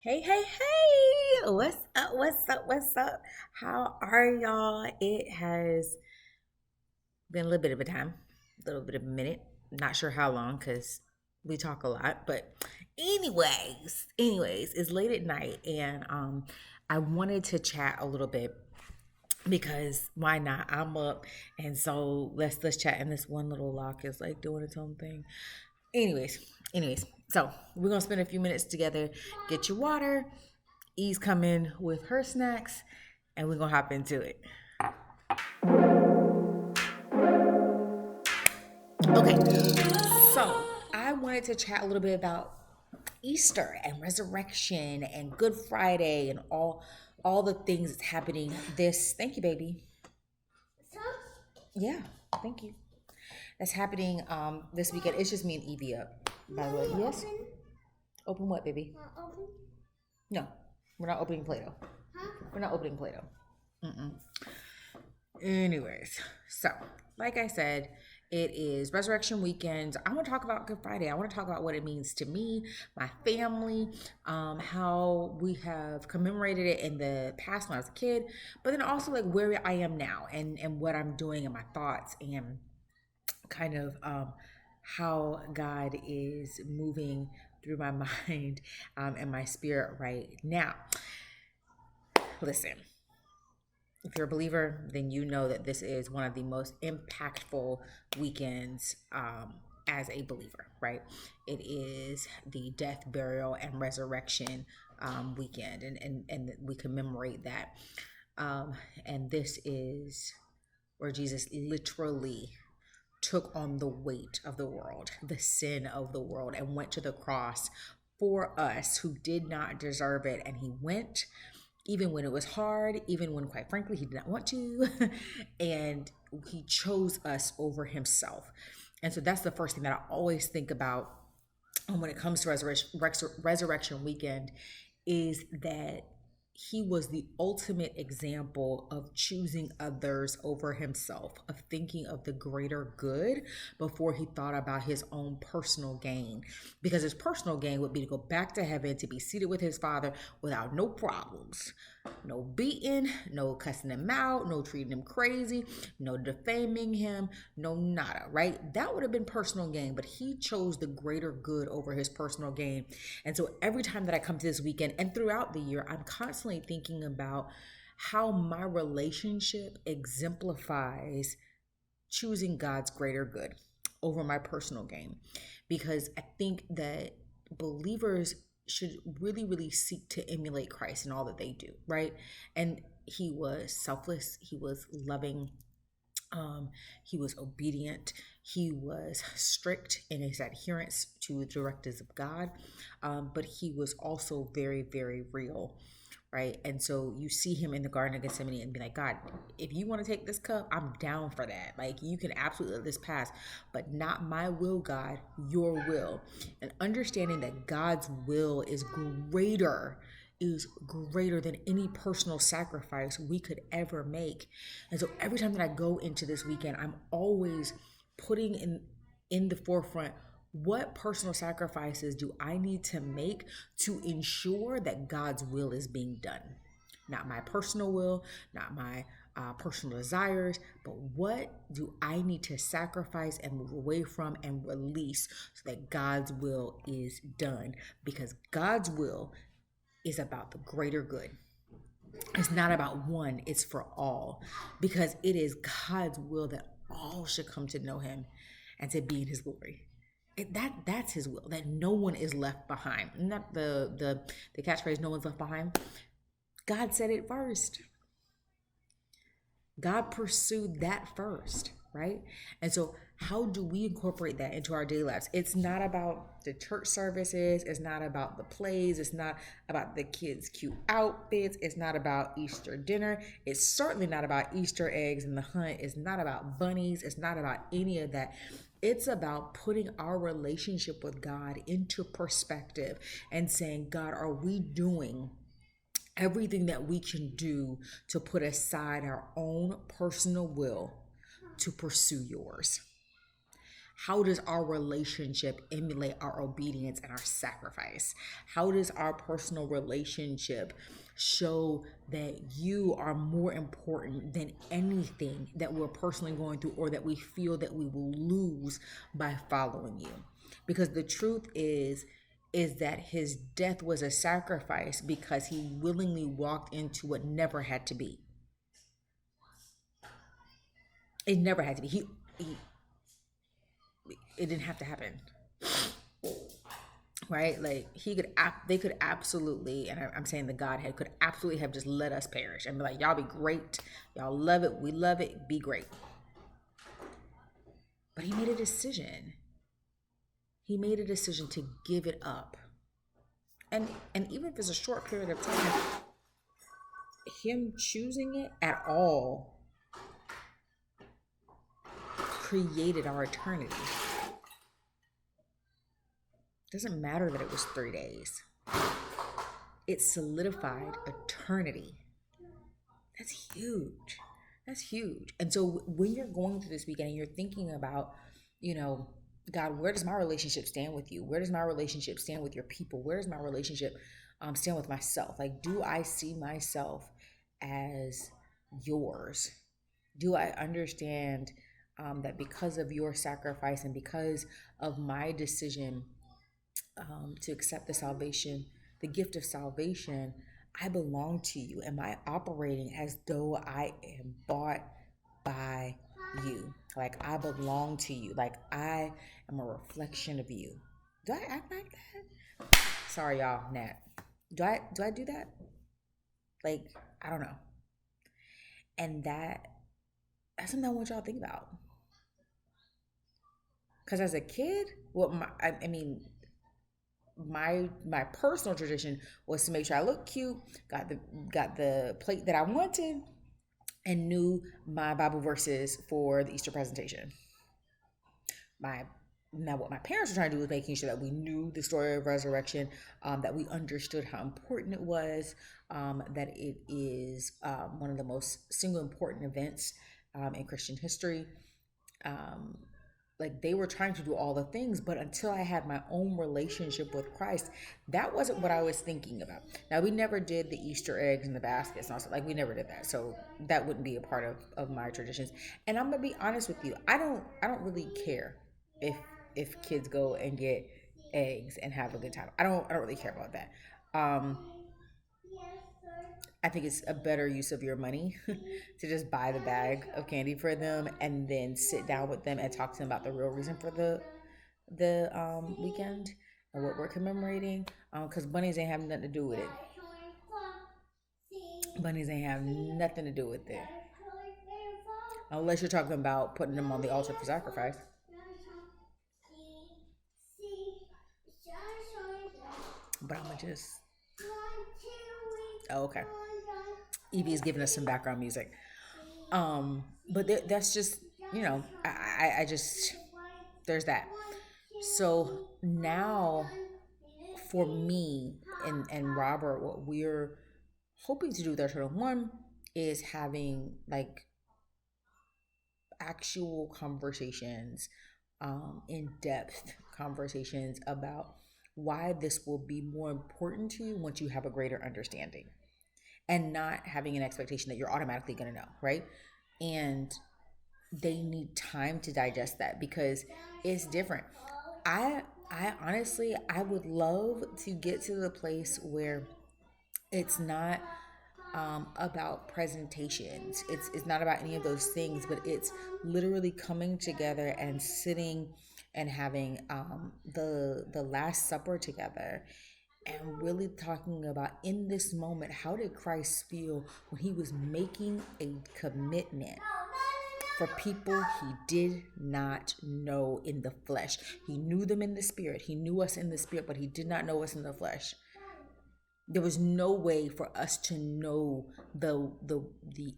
Hey, hey, hey! What's up? What's up? What's up? How are y'all? It has been a little bit of a time, a little bit of a minute. Not sure how long because we talk a lot. But, anyways, it's late at night and I wanted to chat a little bit because why not? I'm up and so let's chat. And this one little lock is like doing its own thing. Anyways, so we're gonna spend a few minutes together. Get your water. E's coming with her snacks, and we're gonna hop into it. Okay, so I wanted to chat a little bit about Easter and resurrection and Good Friday and all the things that's happening this. Thank you, baby. Yeah, thank you. That's happening this weekend. It's just me and Evie up. By the way, yes. Open what, baby? No, we're not opening Play-Doh. We're not opening Play-Doh. Mm-mm. Anyways, so like I said, it is Resurrection Weekend. I want to talk about Good Friday. I want to talk about what it means to me, my family, how we have commemorated it in the past when I was a kid, but then also like where I am now and what I'm doing and my thoughts and kind of how God is moving through my mind and my spirit right now. Listen, if you're a believer, then you know that this is one of the most impactful weekends as a believer, right? It is the death, burial, and resurrection weekend, and we commemorate that. And this is where Jesus literally took on the weight of the world, the sin of the world, and went to the cross for us who did not deserve it. And he went even when it was hard, even when, quite frankly, he did not want to. And he chose us over himself. And so that's the first thing that I always think about when it comes to resurrection weekend is that he was the ultimate example of choosing others over himself, of thinking of the greater good before he thought about his own personal gain. Because his personal gain would be to go back to heaven to be seated with his father without no problems, no beating, no cussing him out, no treating him crazy, no defaming him, no nada, right? That would have been personal gain, but he chose the greater good over his personal gain. And so every time that I come to this weekend and throughout the year, I'm constantly thinking about how my relationship exemplifies choosing God's greater good over my personal gain. Because I think that believers should really seek to emulate Christ in all that they do, right? And he was selfless, he was loving, he was obedient, he was strict in his adherence to the directives of God, but he was also very real, right? And so you see him in the Garden of Gethsemane and be like, God, if you want to take this cup, I'm down for that. Like, you can absolutely let this pass, but not my will, God, your will. And understanding that God's will is greater than any personal sacrifice we could ever make. And so every time that I go into this weekend, I'm always putting in the forefront, what personal sacrifices do I need to make to ensure that God's will is being done? Not my personal will, not my personal desires, but what do I need to sacrifice and move away from and release so that God's will is done? Because God's will is about the greater good. It's not about one, it's for all. Because it is God's will that all should come to know him and to be in his glory. That's his will, that no one is left behind. Not the catchphrase, no one's left behind. God said it first. God pursued that first, right? And so, how do we incorporate that into our daily lives? It's not about the church services, it's not about the plays, it's not about the kids' cute outfits, it's not about Easter dinner, it's certainly not about Easter eggs and the hunt, it's not about bunnies, it's not about any of that. It's about putting our relationship with God into perspective and saying, God, are we doing everything that we can do to put aside our own personal will to pursue yours? How does our relationship emulate our obedience and our sacrifice? How does our personal relationship show that you are more important than anything that we're personally going through or that we feel that we will lose by following you? Because the truth is that his death was a sacrifice because he willingly walked into what never had to be. It never had to be. He it didn't have to happen, right? Like they could absolutely, and I'm saying the Godhead could absolutely have just let us perish and be like, y'all be great, y'all love it, we love it, be great. But he made a decision. He made a decision to give it up, and even if it's a short period of time, him choosing it at all created our eternity. Doesn't matter that it was 3 days. It solidified eternity. That's huge. That's huge. And so when you're going through this weekend and you're thinking about, you know, God, where does my relationship stand with you? Where does my relationship stand with your people? Where does my relationship stand with myself? Like, do I see myself as yours? Do I understand that because of your sacrifice and because of my decision to accept the gift of salvation, I belong to you? Am I operating as though I am bought by you? Like I belong to you. Like I am a reflection of you. Do I act like that? Sorry, y'all, Nat. Do I do that? Like, I don't know. And that's something I want y'all to think about. Because as a kid, I mean, my personal tradition was to make sure I looked cute, got the plate that I wanted, and knew my Bible verses for the Easter presentation. Now what my parents were trying to do was making sure that we knew the story of resurrection, that we understood how important it was, that it is one of the most single important events in Christian history. Um, like they were trying to do all the things, but until I had my own relationship with Christ, that wasn't what I was thinking about. Now we never did the Easter eggs and the baskets and also like we never did that, so that wouldn't be a part of my traditions. And I'm gonna be honest with you, I don't really care if kids go and get eggs and have a good time. I don't really care about that. um I think it's a better use of your money to just buy the bag of candy for them and then sit down with them and talk to them about the real reason for the weekend and what we're commemorating. Because bunnies ain't have nothing to do with it. Bunnies ain't have nothing to do with it, unless you're talking about putting them on the altar for sacrifice. But I'm gonna just. Oh, okay. Evie is giving us some background music. But that's just, I just, there's that. So now for me and Robert, what we're hoping to do with our children, one is having like actual conversations, in depth conversations about why this will be more important to you once you have a greater understanding, and not having an expectation that you're automatically going to know, right? And they need time to digest that because it's different. I honestly, I would love to get to the place where it's not about presentations. It's not about any of those things, but it's literally coming together and sitting and having the Last Supper together and really talking about in this moment, how did Christ feel when he was making a commitment for people he did not know in the flesh. He knew them in the spirit. He knew us in the spirit, but he did not know us in the flesh. There was no way for us to know the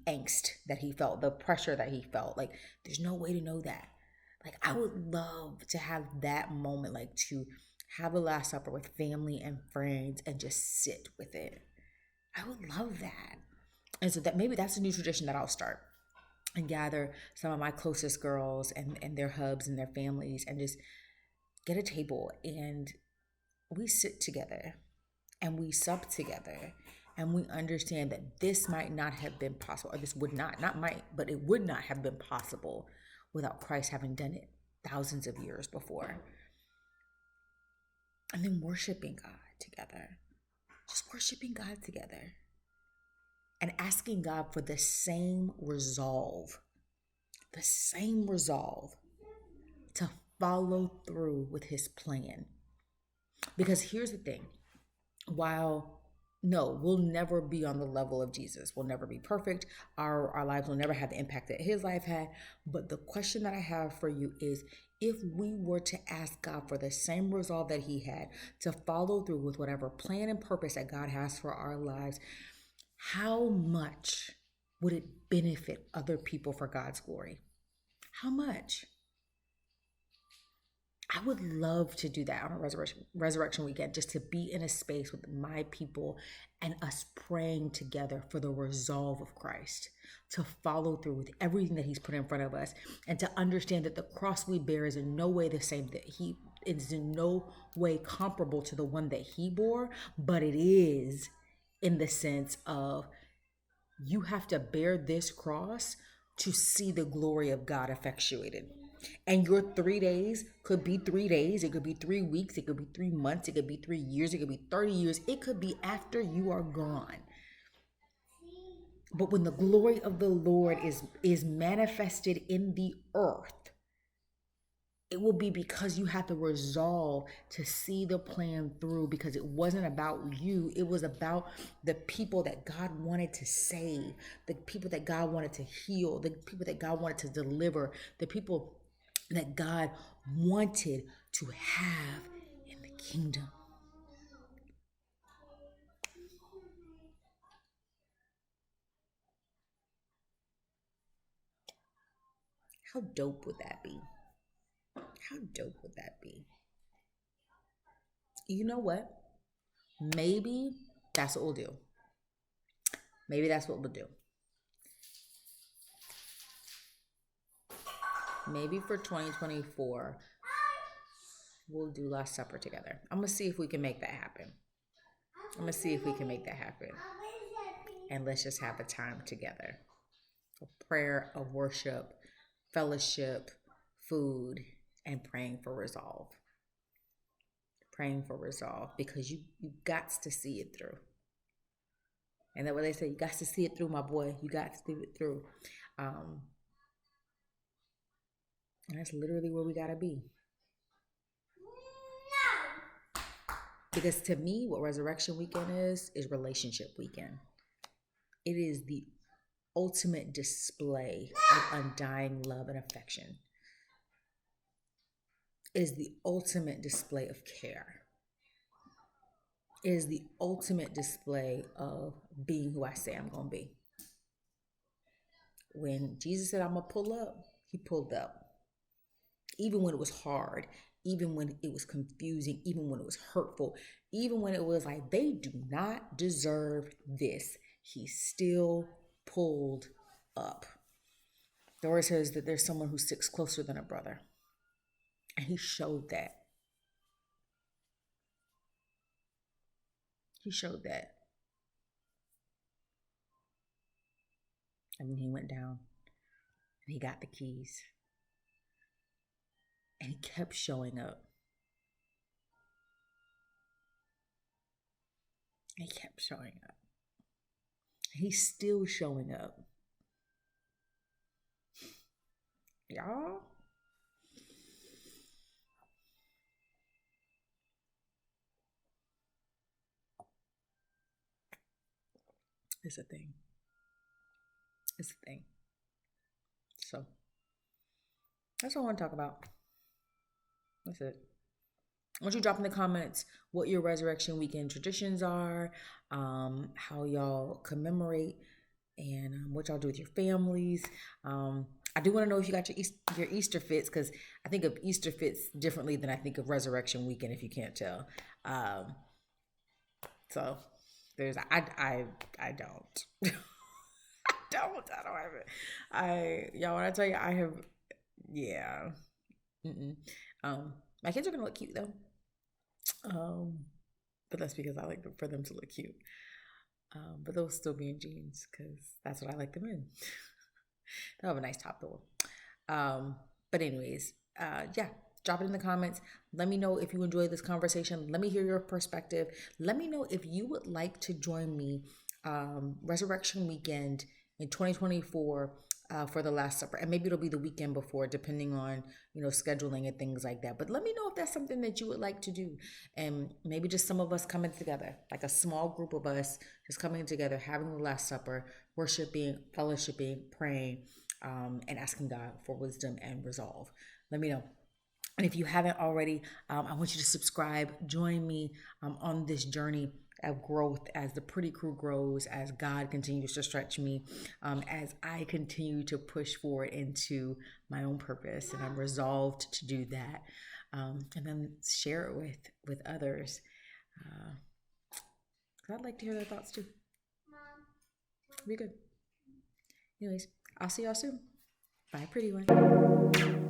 angst that he felt, the pressure that he felt. Like there's no way to know that. Like I would love to have that moment, like to have a Last Supper with family and friends and just sit with it. I would love that. And so that maybe that's a new tradition that I'll start. and gather some of my closest girls and their hubs and their families and just get a table and we sit together and we sup together and we understand that this might not have been possible, or this would not might, but it would not have been possible without Christ having done it thousands of years before. And then worshiping God together, just worshiping God together and asking God for the same resolve to follow through with his plan. Because here's the thing, while no, we'll never be on the level of Jesus. We'll never be perfect. Our lives will never have the impact that his life had. But the question that I have for you is, if we were to ask God for the same resolve that he had to follow through with whatever plan and purpose that God has for our lives, how much would it benefit other people for God's glory? How much? I would love to do that on a resurrection weekend, just to be in a space with my people and us praying together for the resolve of Christ, to follow through with everything that he's put in front of us, and to understand that the cross we bear is in no way the same, that he is in no way comparable to the one that he bore, but it is in the sense of you have to bear this cross to see the glory of God effectuated. And your 3 days could be 3 days, it could be 3 weeks, it could be 3 months, it could be 3 years, it could be 30 years, it could be after you are gone. But when the glory of the Lord is manifested in the earth, it will be because you have the resolve to see the plan through, because it wasn't about you. It was about the people that God wanted to save, the people that God wanted to heal, the people that God wanted to deliver, the people that God wanted to have in the kingdom. How dope would that be? How dope would that be? You know what? Maybe that's what we'll do. Maybe that's what we'll do. Maybe for 2024, we'll do Last Supper together. I'm going to see if we can make that happen. And let's just have a time together. A prayer, a worship, fellowship, food, and praying for resolve. Because you got to see it through. And that's what they say, you got to see it through, my boy. You got to see it through. And that's literally where we got to be. Because to me, what Resurrection Weekend is relationship weekend. It is the ultimate display of undying love and affection. It is the ultimate display of care. It is the ultimate display of being who I say I'm going to be. When Jesus said, I'm going to pull up, he pulled up. Even when it was hard, even when it was confusing, even when it was hurtful, even when it was like, they do not deserve this, he still pulled up. The word says that there's someone who sticks closer than a brother. And he showed that. And then he went down and he got the keys. And he kept showing up. He's still showing up. Y'all. It's a thing. So that's all I want to talk about. That's it. I want you to drop in the comments what your Resurrection Weekend traditions are, how y'all commemorate, and what y'all do with your families. I do want to know if you got your Easter fits, because I think of Easter fits differently than I think of Resurrection Weekend, if you can't tell. So there's I don't. I don't have it. Y'all, when I tell you, I have, yeah. Mm-mm. My kids are gonna look cute though. But that's because I like for them to look cute. But they'll still be in jeans because that's what I like them in. They'll have a nice top though. But anyways, yeah, drop it in the comments. Let me know if you enjoy this conversation. Let me hear your perspective. Let me know if you would like to join me Resurrection Weekend in 2024 for the Last Supper. And maybe it'll be the weekend before, depending on, scheduling and things like that. But let me know if that's something that you would like to do. And maybe just some of us coming together, like a small group of us just coming together, having the Last Supper, worshiping, fellowshipping, praying, and asking God for wisdom and resolve. Let me know. And if you haven't already, I want you to subscribe. Join me on this journey of growth as the Pretty Crew grows, as God continues to stretch me, as I continue to push forward into my own purpose. And I'm resolved to do that. And then share it with others. I'd like to hear their thoughts too. Be good. Anyways, I'll see y'all soon. Bye, pretty one.